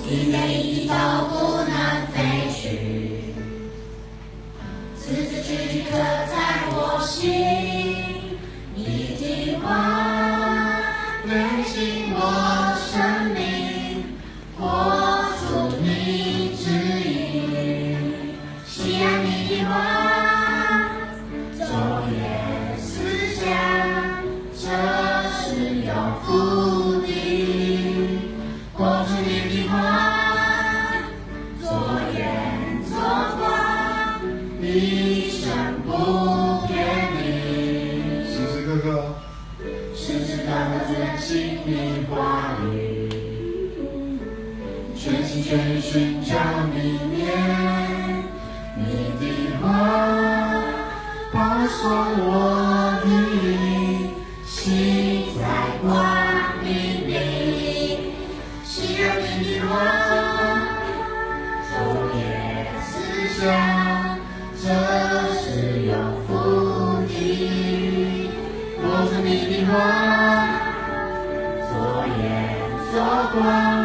一每一道不能飞去，字字句句刻在我心，你的话连进我生命，活出你旨意，喜爱你的话，昼夜思想，这是有福的。活出你的话，左眼左光，一生不变你。时时刻刻，时时刻刻遵行你话语，全心全意寻找你面，你的话保守我的灵，心在光明里。喜爱你的话，昼夜思想，这是有福的。活出你的话，左眼左光。